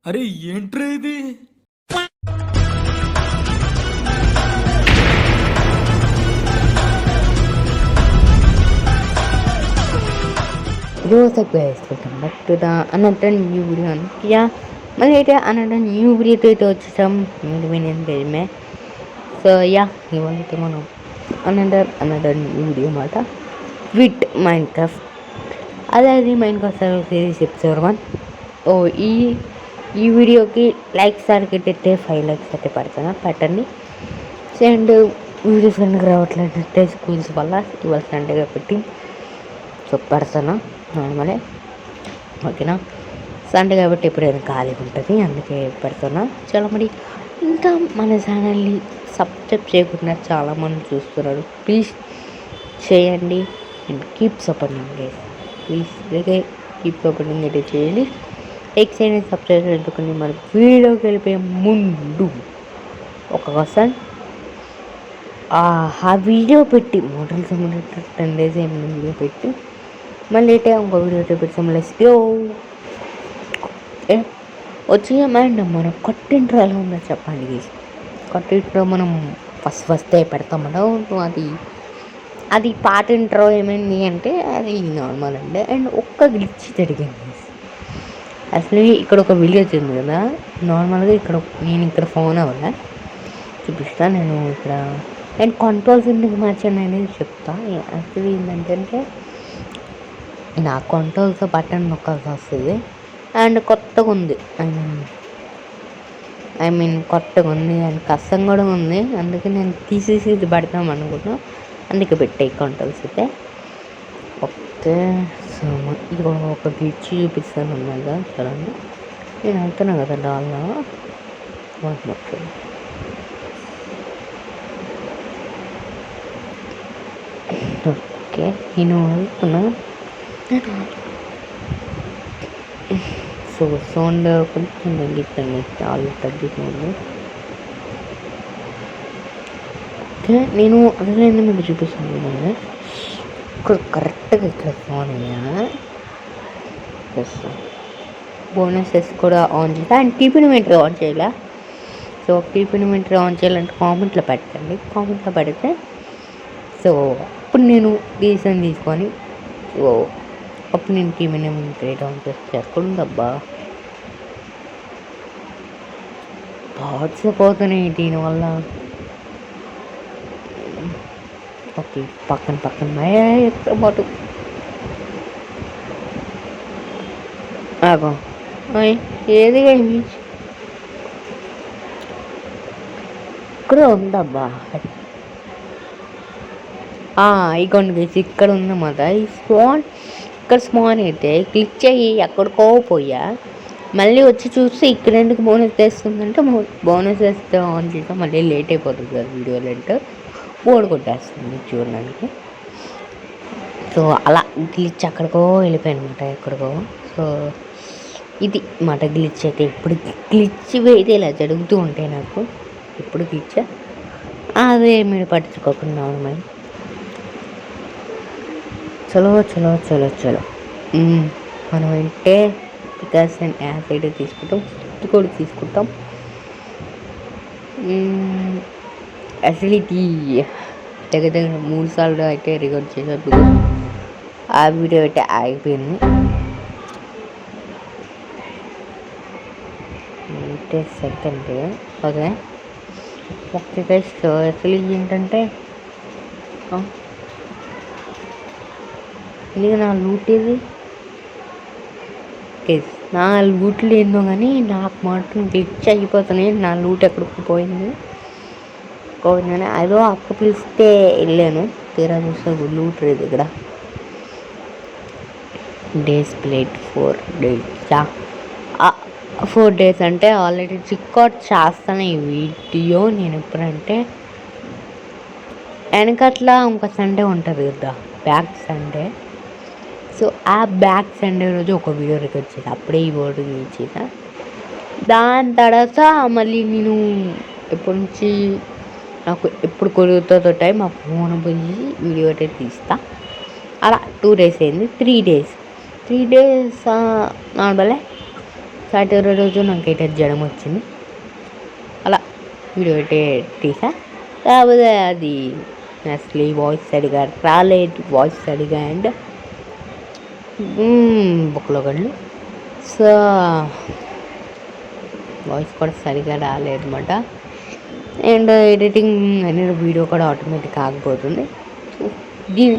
అరే ఏంట్రా ఇది? What's up guys, welcome back to the another new video on yeah మళ్ళీ అయితే another new video అయితే వచ్చేసాం మీరు వినేది. సో ఇవాళ అయితే మనం అనదర్ న్యూ వీడియో మాట విత్ మైండ్ క్రాఫ్ట్, అదే mind craft server series episode 1. ఓ ఈ వీడియోకి లైక్స్ టార్గెట్ అయితే 5 likes అయితే పెట్టండి. అండ్ వీడియోస్ కనుక రావట్లేదంటే స్కూల్స్ వల్ల ఇవాళ సండేగా పెట్టి సో పెడతాను నార్మలే, ఓకేనా. సండే కాబట్టి ఎప్పుడైనా ఖాళీగా ఉంటుంది, అందుకే పెడుతున్నా. చాలా మరి ఇంకా మన ఛానల్ని సబ్స్క్రైబ్ చేయకుండా చాలామంది చూస్తున్నారు, ప్లీజ్ చేయండి and keep supporting guys, please. అలాగే కీప్ సపోర్టింగ్ అయితే చేయండి, లైక్ చేయండి, సబ్స్క్రైబ్ చేసుకుని. మరి వీడియోకి వెళ్ళిపోయే ముందు ఒక క్వశ్చన్, ఆ వీడియో పెట్టి మోడల్స్ 10 days ఏమైనా వీడియో పెట్టి మళ్ళీ అయితే ఇంకో వీడియో అయితే పెడతాం. Let's go. వచ్చి మైండ్ మనం కొత్త ఇంట్రో ఎలా ఉందో చెప్పండి. కొత్త ఇంట్రో మనం ఫస్ట్ పెడతామన్నా అది పాట ఇంట్రో ఏమైంది అంటే అది నార్మల్ అండి. అండ్ ఒక్క గ్లిచ్ జరిగింది. అసలు ఇక్కడ ఒక విలేజ్ ఉంది కదా, నార్మల్గా నేను ఇక్కడ ఫోన్ అవ్వలే చూపిస్తాను నేను ఇక్కడ. అండ్ కంట్రోల్స్ ఎందుకు మార్చాను అనేది చెప్తా. యాక్చువల్లీ ఏంటంటే నా కంట్రోల్స్ బటన్ నొక్కాల్సి వస్తుంది. అండ్ కొత్తగా ఉంది, ఐ మీన్ కొత్తగా ఉంది అండ్ కష్టం కూడా ఉంది. అందుకే నేను తీసేసి ఇది పెడతాం అనుకుంటున్నాను, అందుకే పెట్టాయి కంట్రోల్స్ అయితే. ఓకే, సో ఇది ఒక గ్లిచ్ చూపిస్తాను అన్నగా. చూడండి, నేను వెళ్తున్నాను కదా డాల్లో. ఓకే, నేను వెళ్తున్నా. సో సౌండ్ కొంచెం తగ్గిస్తాను, చాలా తగ్గిస్తుంది. ఓకే, నేను అందులో మీకు చూపిస్తాను. ఇక్కడ కరెక్ట్గా ఇక్కడ ఫోన్ అయ్యా బోనసెస్ కూడా ఆన్ చేస్తా. అండ్ టీపీనోమీటర్ ఆన్ చేయాలా. సో టీపీనోమీటర్ ఆన్ చేయాలంటే కామెంట్లో పెట్టండి, కామెంట్లో పెడితే సో అప్పుడు నేను డీసెంట్ తీసుకొని సో అప్పుడు నేను టీపీనోమీటర్ ఆన్ చేస్తే ఎక్కడుందబ్బా పోతున్నాయి దీనివల్ల. ఓకే, పక్కన పాటు ఆగో ఏది ఇక్కడ ఉందబ్బా. ఇగోండి గైస్, ఇక్కడ ఉందన్నమాట ఈ స్పాన్. ఇక్కడ స్పాన్ అయితే క్లిక్ చేయి ఎక్కడికో పోయా, మళ్ళీ వచ్చి చూస్తే ఇక్కడ ఎందుకు బోనస్ తెస్తుందంటే బోనస్ వేస్తే ఆన్ చేస్తే మళ్ళీ లేట్ అయిపోతుంది కదా వీడియో లెంట్, బోర్డు కొట్టేస్తుంది చూడడానికి. సో అలా గ్లిచ్ అక్కడికో వెళ్ళిపోయాను అనమాట, ఎక్కడికో. సో ఇది మాట గ్లిచ్ అయితే. ఇప్పుడు గ్లిచ్ అయితే ఇలా జరుగుతూ ఉంటాయి నాకు, ఇప్పుడు గ్లిచ్ అదే మీరు పట్టించుకోకుండా ఉన్నాయి. చలో మనం అంటే బికాస్ అండ్ యాప్ అయితే తీసుకుంటాం, కూడా తీసుకుంటాం. అసలు ఇది దగ్గర 3 సార్లు అయితే రికార్డ్ చేసినప్పుడు ఆ వీడియో అయితే ఆగిపోయింది. అంటే సెకండ్ ఓకే గైస్. అసలు ఏంటంటే ఇది నా లూట్, ఇది నా లూట్లు ఏందో కానీ నాకు మాత్రం గ్లిచ్ అయిపోతున్నాయి. నా లూట్ ఎక్కడికి పోయింది అదో అక్క పిలిస్తే వెళ్ళాను, తీరా చూస్తే లూట్ లేదు ఇక్కడ. డేస్ ప్లేట్ 4 days 4 days అంటే ఆల్రెడీ రికార్డ్ చేస్తాను ఈ వీడియో. నేను ఎప్పుడంటే వెనకట్లా ఇంకో సండే ఉంటుంది కదా, బ్యాక్ సండే. సో ఆ బ్యాక్ సండే రోజు ఒక వీడియో రికార్డ్ చేసా, అప్పుడే ఈ వర్డ్ యూజ్ చేసా. దాని తర్వాత మళ్ళీ నేను ఎప్పటి నుంచి నాకు ఎప్పుడు కుదురుతుందో టైం ఆ ఫోన్ పోయి వీడియో అయితే తీస్తా. అలా 2 days అయింది. 3 days నార్మలే. సాటర్డే రోజు నాకైతే జ్వరం వచ్చింది. అలా వీడియో అయితే తీసా. కాకపోతే అది అసలు వాయిస్ సరిగా రాలేదు, వాయిస్ సరిగా అండ్ బుక్లో గళ్ళు. సో వాయిస్ కూడా సరిగా రాలేదన్నమాట. అండ్ ఎడిటింగ్ అనేది వీడియో కూడా ఆటోమేటిక్ ఆగిపోతుంది. దీని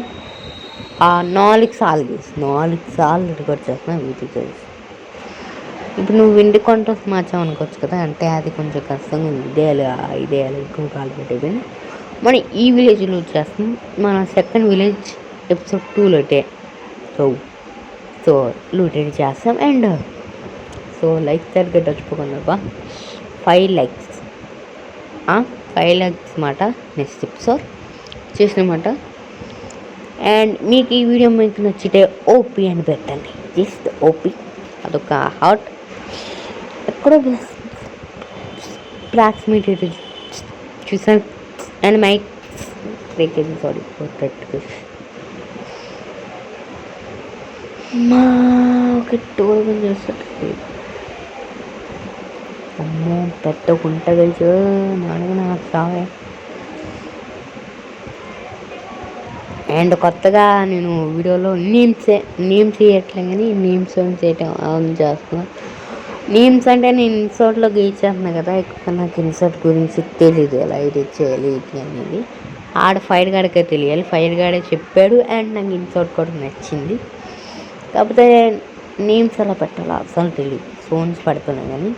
4 సార్లు రికార్డ్ చేస్తున్నా వీటికి. ఇప్పుడు నువ్వు వెండి కాంట్రాక్ట్ మార్చావు అనుకోవచ్చు కదా, అంటే అది కొంచెం కష్టంగా ఇదేయాలి ఎక్కువ కాలు పెట్టేది. మనం ఈ విలేజ్లో చేస్తాం. మన సెకండ్ విలేజ్ ఎపిసోడ్ 2లో సో లూటెడ్ చేస్తాం. అండ్ సో లైక్స్ సరిగ్గా టచ్చుకోకుండా 5 లైక్స్ మాట నెక్స్ట్ ఎపిసోడ్ చేసినమాట. అండ్ మీకు ఈ వీడియో మీకు నచ్చితే ఓపీ అని పెట్టండి, జస్ట్ ఓపీ. అదొక హార్ట్ ఎక్కడో ప్రాక్సిమేట్ చూసాను. అండ్ మైక్ సారీ మా ఒక టోల్ చేస్తుంది. అమ్మో పెద్ద గుంట కలిసి నాకు సావే. అండ్ కొత్తగా నేను వీడియోలో నేమ్స్ చేయట్లే కానీ నేమ్స్ చేయటం ఆన్ చేస్తున్నాను. నేమ్స్ అంటే నేను ఇన్సర్ట్లో గీచేస్తున్నాను కదా, ఎక్కువ నాకు ఇన్సర్ట్ గురించి తెలీదు, ఎలా ఎడిట్ చేయాలి ఇది అనేది. ఫైర్ గార్డ్కే తెలియాలి, ఫైర్ గార్డే చెప్పాడు. అండ్ నాకు ఇన్సర్ట్ కూడా నచ్చింది. కాకపోతే నేమ్స్ ఎలా పెట్టాలో అసలు తెలియదు, ఫోన్స్ పెడుతున్నాను కానీ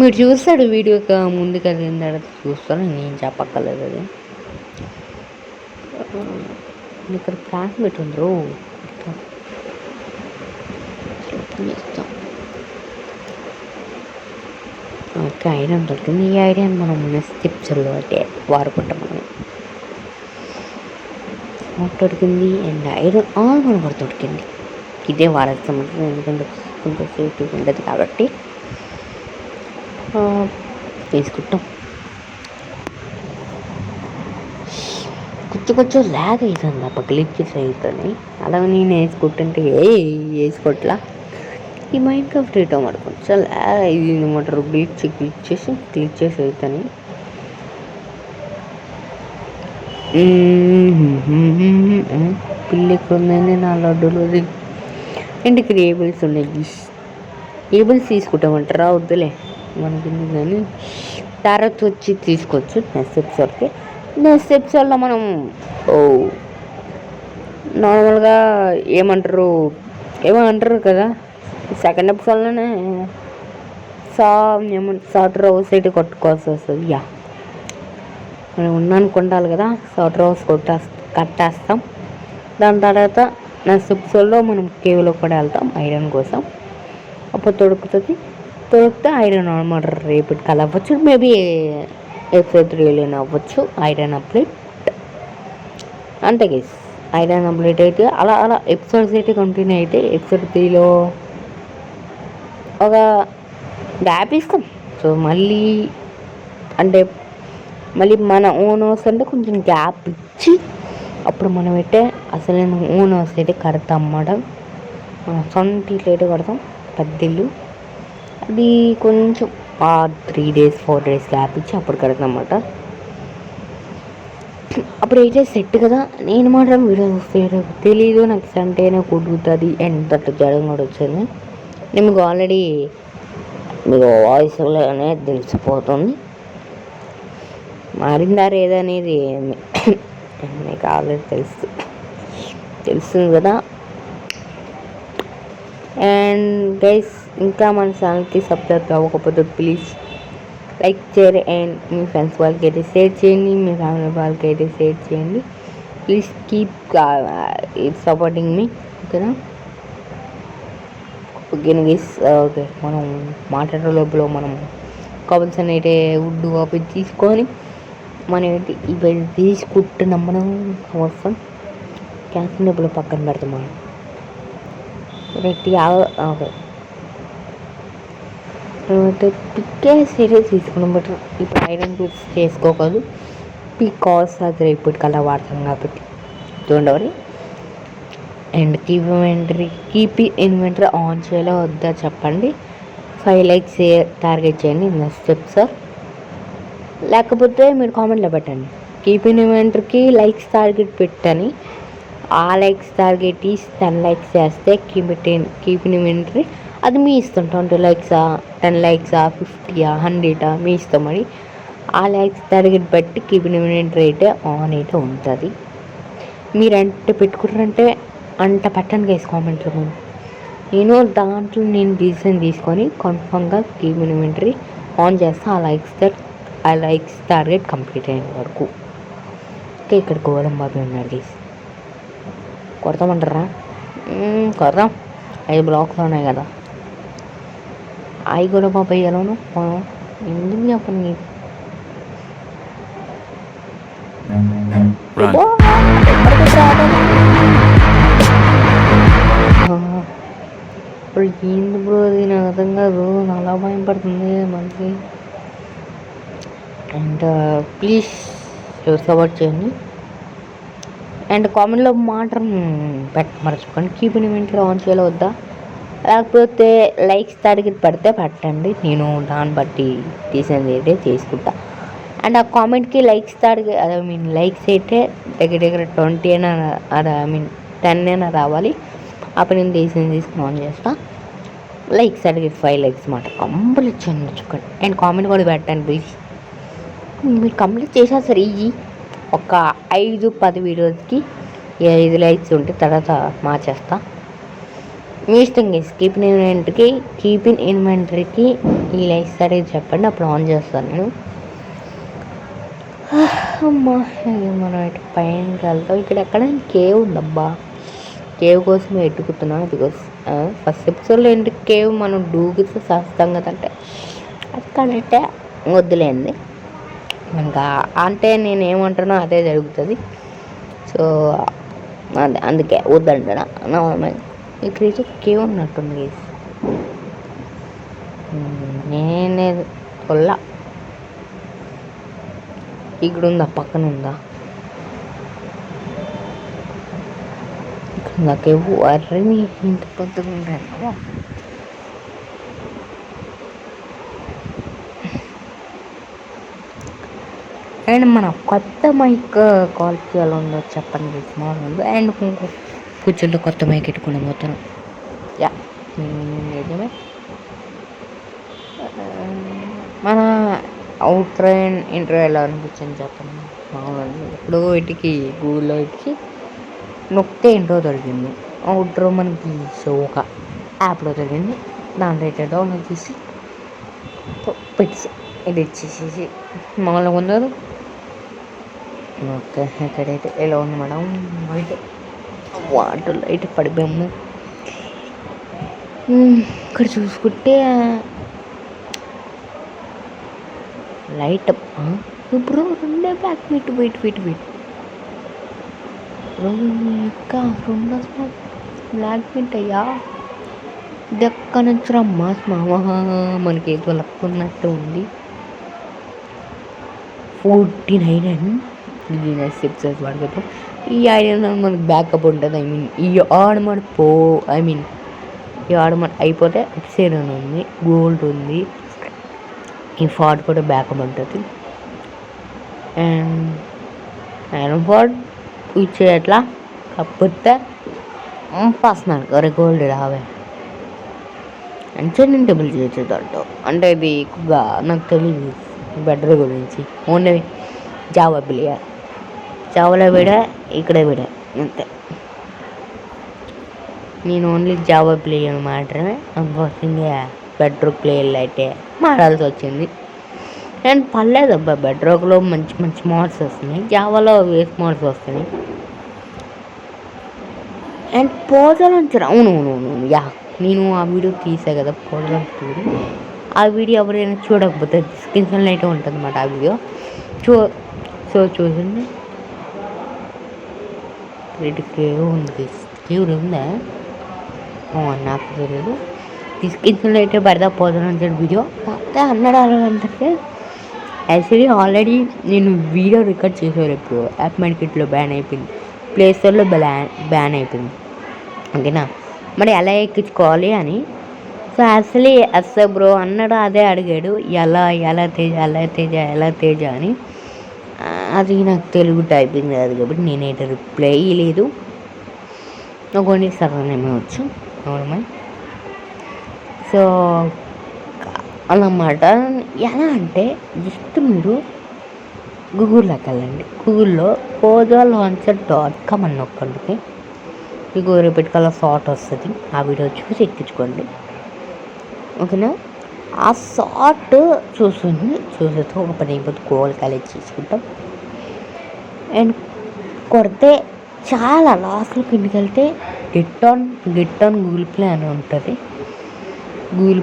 మీరు చూస్తాడు వీడియోకి ముందుకు వెళ్ళిన తర్వాత చూస్తాను, నేను చెప్పక్కర్లేదు. అది ఇక్కడ ప్లాన్ పెట్టుండ్రు ఓకే. ఐరన్ దొరికింది. ఈ ఐరన్ మనం స్టిప్స్లో అంటే వాడుకుంటాం. మనం దొరికింది అండ్ ఐరన్ మనం కూడా దొరికింది. ఇదే వాడేస్తాం ఎందుకంటే కొంచెం సేఫ్టీ ఉండదు కాబట్టి తీసుకుంటాం. కొంచెం ల్యాగ్ అవుతుంది, అప్ప గ్లిచెస్ అవుతుంది. అలా నేను వేసుకుంటుంటే వేసుకోవట్లా. ఈ మైండ్ క్రాఫ్ట్ రీటో మాట కొంచెం ల్యాగ్ అయింది అనమాట. గ్లిచెస్ అవుతాయి. పిల్లి ఎక్కడ ఉందండి నా లడ్డూలు. అండ్ ఇక్కడ ఏబుల్స్ ఉన్నాయి. ఏబుల్స్ తీసుకుంటామంటారా? వద్దులే మనకి, కానీ తర్వాత వచ్చి తీసుకోవచ్చు నెక్స్ట్ ఎపిసోడ్లో మనం నార్మల్గా ఏమంటారు కదా, సెకండ్ ఎపిసోడ్లోనే సాటర్ హౌస్ అయితే కొట్టుకోవాల్సి వస్తుంది. మనం ఉన్నానుకుంటాలి కదా, సాటర్ హౌస్ కట్టేస్తాం. దాని తర్వాత నెక్స్ట్ ఎపిసోడ్లో మనం కేవ్లో కూడా వెళ్తాం ఐరన్ కోసం. అప్పుడు దొరికితే ఐరన్ అనమాట. రేపటి కల అవ్వచ్చు, మేబీ ఎపిసోడ్ 3 అవ్వచ్చు ఐరన్ అప్డేట్. అంతే గైస్, ఐరన్ అప్డేట్ అయితే అలా ఎపిసోడ్స్ అయితే కంటిన్యూ అయితే ఎపిసోడ్ 3లో ఒక గ్యాప్ ఇస్తాం. సో మళ్ళీ మన ఓన్ హౌస్ అంటే కొంచెం గ్యాప్ ఇచ్చి అప్పుడు మనం అయితే అసలు ఓన్ హౌస్ అయితే కడతాం అన్నమాట. మన సొంత ఇల్లు అయితే కడతాం, పెద్ద ఇల్లు. అది కొంచెం 3 days 4 days గ్యాప్ ఇచ్చి అప్పుడు కడతాం అన్నమాట. అప్పుడు అయితే సెట్ కదా. నేను మాత్రం వీడియో చూస్తే తెలీదు, నాకు సంటేనే కుదురుతుంది. ఎంత జ్వరం కూడా వచ్చింది. మీకు ఆల్రెడీ మీకు వాయిస్లోనే తెలిసిపోతుంది మారిందా లేదనేది. మీకు ఆల్రెడీ తెలుస్తుంది కదా. అండ్ గైస్, ఇంకా మన ఛానల్కి సబ్స్క్రైబ్ అవ్వకపోతే ప్లీజ్ లైక్ చేయండి. అండ్ మీ ఫ్రెండ్స్ వాళ్ళకి అయితే షేర్ చేయండి, మీ ఫ్యామిలీ వాళ్ళకి అయితే షేర్ చేయండి. ప్లీజ్ కీప్ సపోర్టింగ్ మీ, ఓకేనా? ఓకేనా గైస్? ఓకే, మనం మాట్లాడే లోపల మనం కావాల్సిన అయితే వుడ్ కాపీ తీసుకొని మనం ఏంటి ఇవి తీసుకుంటున్నాం. మనం అవసరం క్యాన్సిల్ డబ్బులు పక్కన పెడతాం మనం. ఓకే, పిక్కే సీరియస్ తీసుకున్నాం. బట్ ఇప్పుడు ఐరన్ టూల్స్ చేసుకోకూడదు, బికాస్ అది రేపటికల్లా వాడతాం కాబట్టి don't worry. And keep inventory on చేయాలో వద్దా చెప్పండి. 5 లైక్స్ టార్గెట్ చేయండి స్టెప్స్ సార్. లేకపోతే మీరు కామెంట్లో పెట్టండి కీప్ ఇన్ ఇన్వెంటరీకి లైక్స్ టార్గెట్ పెట్టని. ఆ లైక్స్ టార్గెట్ ఈస్ 10 లైక్స్ చేస్తే కీప్ ఇన్ ఇన్వెంటరీ. అది మీ ఇష్టం, 20 లైక్సా, 10 లైక్సా, 50, 100 మీ ఇష్టం. అని ఆ లైక్స్ టార్గెట్ బట్టి కీప్ ఇన్ ఇన్వెంటరీ అయితే ఆన్ అయితే ఉంటుంది. మీరంటే పెట్టుకుంటారంటే అంట పెట్టండి గైస్ కామెంట్లో. నేను దాంట్లో డిసిషన్ తీసుకొని కన్ఫామ్గా కీప్ ఇన్ ఇన్వెంటరీ ఆన్ చేస్తా. ఆ లైక్స్ టార్గెట్ కంప్లీట్ అయిన వరకు. ఓకే, ఇక్కడ గోళం బాబీ ఉన్నాడు గైస్. కొడతామంటారా? కొడదాం. 5 బ్లాక్స్ ఉన్నాయి కదా. అవి కూడా బాబాయ్ ఎలాను ఎందుకు చెప్పండి. ఇప్పుడు ఏంది బ్రో అది నాకు అర్థం కాదు. చాలా భయం పడుతుంది మనకి. అండ్ ప్లీజ్ సపోర్ట్ చేయండి. అండ్ కామెంట్లో మాత్రం మర్చిపోకండి కీప్ ఇన్ ఇన్వెంటరీ ఆన్ చేయాలో వద్దా. లేకపోతే లైక్స్ టార్గెట్ పడితే పెట్టండి, నేను దాన్ని బట్టి డిసిజన్ అయితే చేసుకుంటా. అండ్ ఆ కామెంట్కి లైక్స్ టార్గెట్ లైక్స్ అయితే దగ్గర 20 అయినా 10 అయినా రావాలి. అప్పుడు నేను డిసిజన్ తీసుకుని ఆన్ చేస్తా. లైక్స్ టార్గెట్ 5 లైక్స్ మాట కంప్లీట్ చేయండి. అండ్ కామెంట్ కూడా పెట్టండి ప్లీజ్. మీరు కంప్లీట్ చేసా సరే ఒక 5-10 వీడియోస్కి 5 లైక్స్ ఉంటే తర్వాత మార్చేస్తా. మీ ఇష్టం గైస్. కీప్ ఇన్ ఇన్వెంటరీకి ఈ లైక్స్ అనేది చెప్పండి, అప్పుడు ఆన్ చేస్తాను నేను. అమ్మా మనం ఇటు పైనకి వెళ్తాం. ఇక్కడ ఎక్కడ కేవ్ ఉందబ్బా. కేవ్ కోసం ఎట్టుకుతున్నాం. బికాస్ ఫస్ట్ ఎపిసోడ్లో ఏంటి కేవ్ మనం డూగితే సస్తాం కదంటే అక్కడంటే వద్దులేండి. ఇంకా అంటే నేను ఏమంటున్నా అదే జరుగుతుంది. సో అందుకే వద్దంటాడా ఇక్కడైతే కేవ్ ఉన్నట్టుంది. నేనే కొల్లా ఇక్కడ ఉందా, పక్కన ఉందా, ఇక్కడ ఉందా కేవ్. అర్రే ఇంత పెద్దగా ఉంటాయి. అండ్ మన కొత్త మైక్ క్వాలిటీ ఎలా ఉందో చెప్పండి మామూలు. అండ్ కూర్చుంటే కొత్త మైక్ పెట్టుకుని పోతాను. యా నిజమే. మన అవుట్ ఇంటర్వ్యూ ఎలా అనిపించింది చెప్పండి మామూలు. ఇప్పుడు వీటికి గూగుల్లో వీటికి నొక్కితే ఇంట్రో దొరికింది. అవుట్రో మనకి ఒక యాప్లో దొరికింది. దాంట్లో అయితే డౌన్లోడ్ చేసి పెట్టి ఎడిట్ చేసేసి మామూలుగా ఉన్నారు. ఓకే, ఎక్కడైతే ఎలా ఉంది మేడం. అయితే వాటర్లో అయితే పడిపోయాము. ఇక్కడ చూసుకుంటే లైట్ ఇప్పుడు 2 బ్లాక్ మీట్ వెయిట్ ఇంకా 2 బ్లాక్ మీట్ అయ్యా. ఇది ఎక్కడి నుంచి రమ్మా మామ, మనకి ఏదో లక్ ఉన్నట్టు ఉంది. 49 ఎపిసోడ్స్ పడుతుంది. ఈ ఐడియా మనకు బ్యాకప్ ఉంటుంది. ఈ ఆడమని అయిపోతే ఎపిసోడ్ అని ఉంది, గోల్డ్ ఉంది, ఈ ఫార్ట్ కూడా బ్యాకప్ ఉంటుంది. అండ్ ఐరన్ ఫార్ట్ ఇచ్చేట్లా కాకపోతే పర్సనల్ గోల్డ్ రావే అంటే నేను డబుల్ చేసేదంటావు. అంటే ఇది ఎక్కువగా నాకు తెలియదు బెటర్ గురించి. ఓన్లీ జావా ప్లేయర్, జావాలో విడ ఇక్కడే విడ అంతే. నేను ఓన్లీ జావా ప్లేయర్ మాత్రమే. అన్ఫార్చునేట్గా బెడ్రూక్ ప్లేయర్లు అయితే మారాల్సి వచ్చింది. అండ్ పర్లేదు అబ్బా, బెడ్రూక్లో మంచి మోడ్స్ వస్తున్నాయి, జావాలో వేస్ట్ మోడ్స్ వస్తున్నాయి. అండ్ పోజలంచరు అవును యా, నేను ఆ వీడియో తీసా కదా పోజలంచూడు. ఆ వీడియో ఎవరైనా చూడకపోతే డిస్క్రిప్షన్లో అయితే ఉంటుంది అన్నమాట ఆ వీడియో. చూడండి. కేవ్ ఉంది, కేవ్ ఉందా నాకు తెలియదు. డిస్క్రిప్షన్లో అయితే పడదా పోజలంచడు వీడియో. కాకపోతే $100 యాక్చువల్లీ ఆల్రెడీ నేను వీడియో రికార్డ్ చేసేవారు. ఇప్పుడు యాప్ మార్కెట్లో బ్యాన్ అయిపోయింది, ప్లే స్టోర్లో బ్యాన్ అయిపోయింది. ఓకేనా, మరి ఎలా ఎక్కించుకోవాలి అని సో అసలు బ్రో అన్నాడు, అదే అడిగాడు ఎలా తేజ అని. అది నాకు తెలుగు టైపింగ్ కాదు కాబట్టి నేనైతే రిప్లై లేదు. నాకు ఓన్లీ సగమేమో వచ్చు నార్మల్. సో అన్నమాట. ఎలా అంటే జస్ట్ మీరు గూగుల్లోకి వెళ్ళండి. గూగుల్లో pojalauncher.com అని నొక్కండి. మీకు రిపీట్ షార్ట్ వస్తుంది. ఆ వీడియో చూసి ఎక్కించుకోండి, ఓకేనా. ఆ షార్ట్ చూసేతో ఒక పని అయిపోతుంది. గూగుల్ కలెక్ట్ చేసుకుంటాం అండ్ కొడితే చాలా లాస్ట్లోకి ఇంటికి వెళ్తే గెట్ ఆన్ గూగుల్ ప్లే అని ఉంటుంది. గూగుల్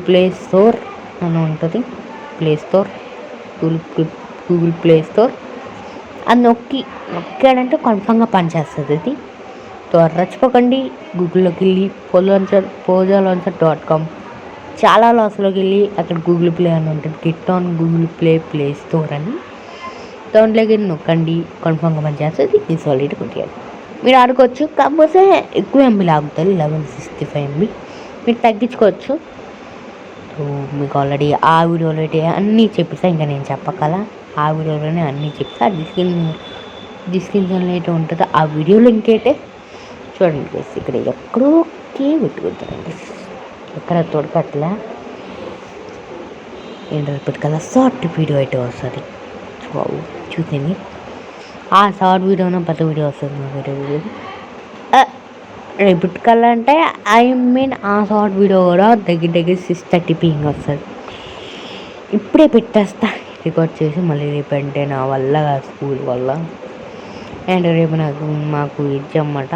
ప్లే స్టోర్ అని ఉంటుంది. గూగుల్ ప్లే స్టోర్ అది నొక్కాడంటే కన్ఫామ్గా పనిచేస్తుంది. అది రచ్చిపోకండి. గూగుల్లోకి వెళ్ళి pojalauncher.com చాలా లాస్లోకి వెళ్ళి అక్కడ గూగుల్ ప్లే అని ఉంటుంది. Get on Google play store అని దాంట్లోకి నొక్కండి, కన్ఫామ్గా పనిచేస్తుంది. ఇన్స్టాల్ కొట్టాలి. మీరు ఆడుకోవచ్చు, కాకపోతే ఎక్కువ ఎంబీ లాగుతుంది. 1165 MB. మీరు తగ్గించుకోవచ్చు. సో మీకు ఆల్రెడీ ఆ వీడియోలో అయితే అన్నీ చెప్పిస్తా, ఇంకా నేను చెప్పగల ఆ వీడియోలోనే అన్నీ చెప్తా. డిస్క్రిప్షన్లో అయితే ఉంటుంది ఆ వీడియో లింక్ అయితే చూడండి. ఇక్కడ ఎక్కడోకే పెట్టుకుంటారండి, ఎక్కడ తొడకట్లా ఏంటో పెట్టుకోవాలా. షార్ట్ వీడియో అయితే వస్తుంది, చూసింది. ఆ షార్ట్ వీడియోనో పెద్ద వీడియో వస్తుంది. మా వీడియో పెట్టుకోవాలంటే ఆ షార్ట్ వీడియో కూడా దగ్గర 630 ping వస్తుంది. ఇప్పుడే పెట్టేస్తా రికార్డ్ చేసి. మళ్ళీ రేపు అంటే నా వల్ల స్కూల్ వల్ల అండ్ రేపు మాకు ఎగ్జామ్ అన్నమాట.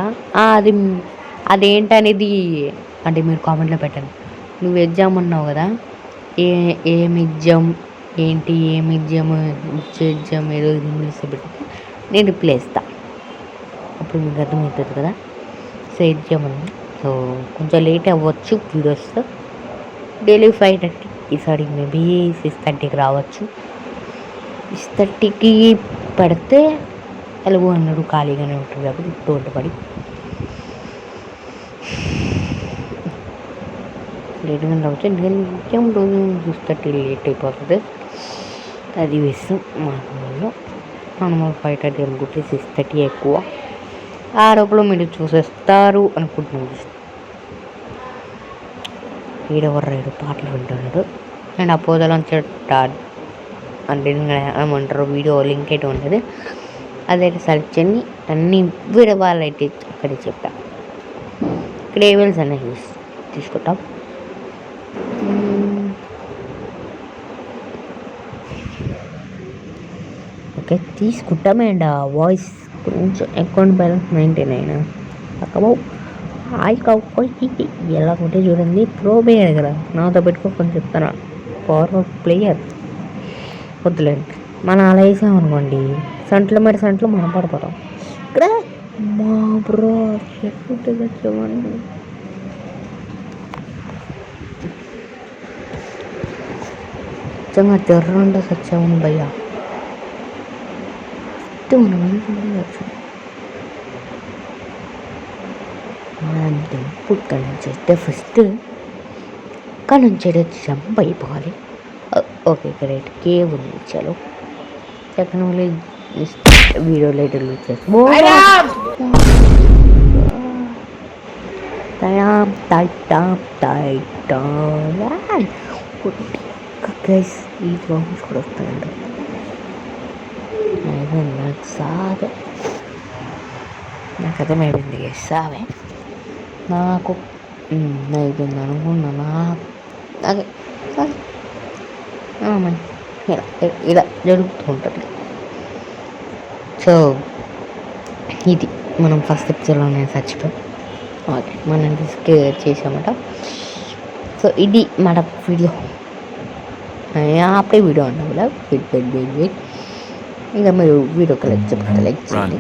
అదేంటనేది అంటే మీరు కామెంట్లో పెట్టండి. నువ్వు ఎగ్జామ్ అన్నావు కదా, ఏం ఎగ్జామ్ ఏంటి, ఏం ఎగ్జామ్ ఏదో ఇంగ్లీష్లో పెట్టి నేను రిప్లై ఇస్తాను. అప్పుడు మీకు అర్థమవుతుంది కదా. సో ఎగ్జామ్ ఉంది. సో కొంచెం లేట్ అవ్వచ్చు వీడియోస్. డైలీ 5:30, ఈసారి మేబీ 6:30కి రావచ్చు. 6:30కి పెడితే ఎలాగో అన్నాడు ఖాళీగానే ఉంటుంది కాబట్టి తోటపడి లేట్గా రావచ్చు. ఎందుకంటే ఎగ్జామ్ రోజు 6:30 లేట్ అయిపోతుంది. అది వేస్తాం మామూలు 5:30 అనుకుంటే 6:30 ఎక్కువ. ఆ లోపల మీరు చూసేస్తారు అనుకుంటున్నాను. ఏడెవరు పాటలు వింటున్నాడు. అండ్ ఆ pojalauncher అంటే ఏమంటారు వీడియో లింక్ అయితే ఉంటుంది, అదైతే సెలెక్ట్ చేయండి. అన్ని వీడియో వాళ్ళైతే అక్కడే చెప్పా. ఇక్కడ ఏవెల్స్ అనేవి తీసుకుంటాం. ఓకే తీసుకుంటాం. అండ్ వాయిస్ కొంచెం అకౌంట్ బ్యాలెన్స్ 99 తక్కువ ఎలా ఉంటే చూడండి. ప్రో ప్లేయర్ కదా, నాతో పెట్టుకోకొని చెప్తాను. ఫార్వర్డ్ ప్లేయర్ వద్దులేండి. మనం అలా వేసామనుకోండి సంట్లో మనం పడిపోతాం. ఇక్కడ మా బ్రో చెప్పుంటే వచ్చామండి. నిజంగా తెర్రంటే సచ్చామని భయ్యా. మనం ఇక్కడ నుంచి అయితే ఫస్ట్ ఇక్కడ నుంచి అయితే జంప్ అయిపోవాలి. Okay great. కేవ్ ఉంది. చలో టెక్నాలజీ వీడియో లైటర్ గైస్ ఈ సాంగ్స్ కూడా వస్తాయండి. నాకు సాగే నాకు అర్థమైపోయింది గైస్. సావే నాకు అయిపోయింది అనుకున్నా. అదే సరే ఇలా జరుగుతూ ఉంటుంది. సో ఇది మనం ఫస్ట్ ఎపిసోడ్లోనే చచ్చిపోయాం. ఓకే మనం డిస్కస్ చేసామట. సో ఇది మన వీడియో. అప్పుడే వీడియో అన్నా కూడా వెయిట్ ఇంకా మీరు వీడియోకి లైక్ చేయండి.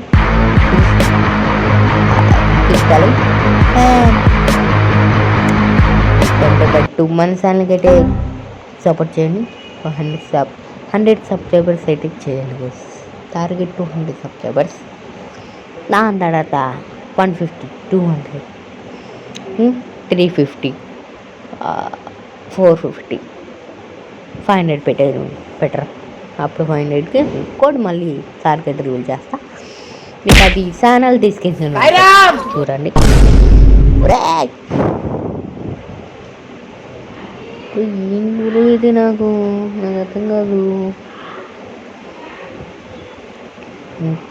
తీసుకోవాలి. 2 months అయితే సపోర్ట్ చేయండి. 100 సబ్స్క్రైబర్స్ అయితే చేయండి గైస్. Target 200 subscribers. దాని తర్వాత 150, 200, 350, 450, 500 పెట్టేది బెటర్. అప్పుడు 500కి కోడ్ మళ్ళీ సార్కి రివీల్ చేస్తా. మీకు అది ఛానల్ డిస్క్రిప్షన్ చూడండి. ఏం గురు ఇది, నాకు అర్థం కాదు.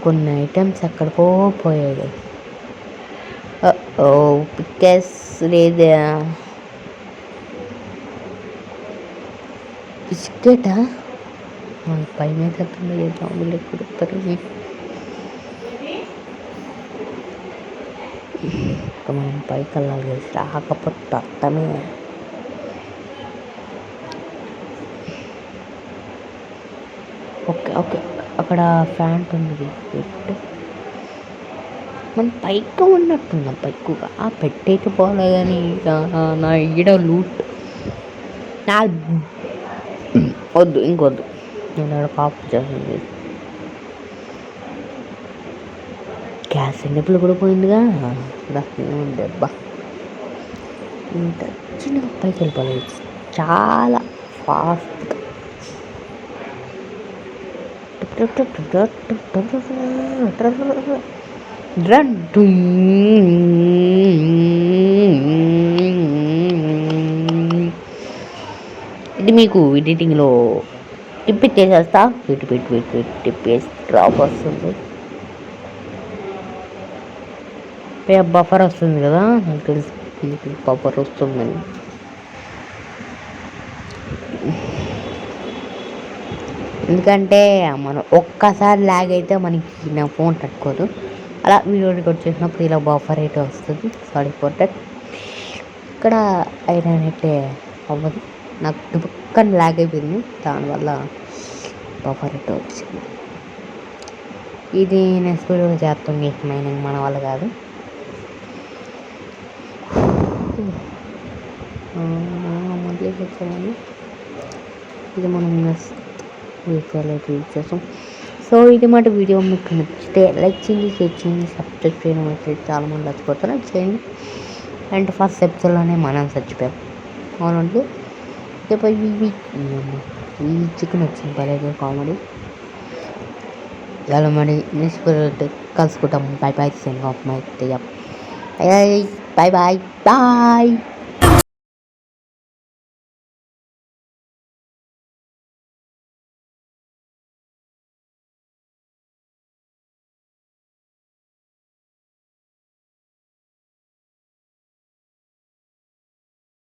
కొన్ని ఐటమ్స్ ఎక్కడికో పోయాయి. పికెస్ లేదా బిస్కెటా పై మీద మామూలు కుడుతారు. మనం పైకి వెళ్ళాలి, రాకపోతే అర్థమే. ఓకే ఓకే, అక్కడ ఫ్యాంట్ ఉంది, పెట్టు. మనం పైకి ఉన్నట్టున్నాం, పైకుగా పెట్టేకి పోలే. కానీ నా ఈడ లూట్ నా వద్దు, ఇంకొద్దు. నేను కాపు చేస్తుంది. గ్యాస్ ఎన్నెప్పుడు కూడా పోయిందిగా. ఏముంది అబ్బా, ఇంత చిన్న పైకి వెళ్ళిపోలేదు, చాలా ఫాస్ట్గా. రన్. ఇది మీకు ఎడిటింగ్లో తిప్పిచ్చేసేస్తా. పెట్టి తిప్పేసి డ్రాప్ వస్తుంది, బఫర్ వస్తుంది కదా. నాకు తెలుసు బఫర్ వస్తుందని. ఎందుకంటే మనం ఒక్కసారి లాగ్ అయితే మనకి నా ఫోన్ తట్టుకోదు. అలా వీడియో రికార్డ్ చేసినప్పుడు ఇలా బఫర్ అయితే వస్తుంది. Sorry for that. ఇక్కడ ఐరన్ అయితే అవ్వదు, నాకు దుబ్బక్కని లాగ్ అయిపోయింది, దానివల్ల బఫర్ అయితే వచ్చింది. ఇది నెక్స్ట్ వీడియోలో చేస్తాం. మీకు మైనింగ్ మన వల్ల కాదు. మళ్ళీ వచ్చామని ఇది మనం నెక్స్ట్ వీడియోలో యూజ్ చేస్తాం. సో ఇది మాట వీడియో మీకు నచ్చితే లైక్ చేయండి, షేర్ చేయండి, సబ్స్క్రైబ్ చేయడం అయితే చాలామంది చచ్చిపోతారు, చేయండి. అండ్ ఫస్ట్ ఎపిసోడ్లోనే మనం చచ్చిపోయాం. అవునండి, ఈ చికెన్ వచ్చింది పర్లేదు, కామెడీ. ఇలా మరి నెక్స్ట్ కలుసుకుంటాం. Bye bye, send off my boy boy bye.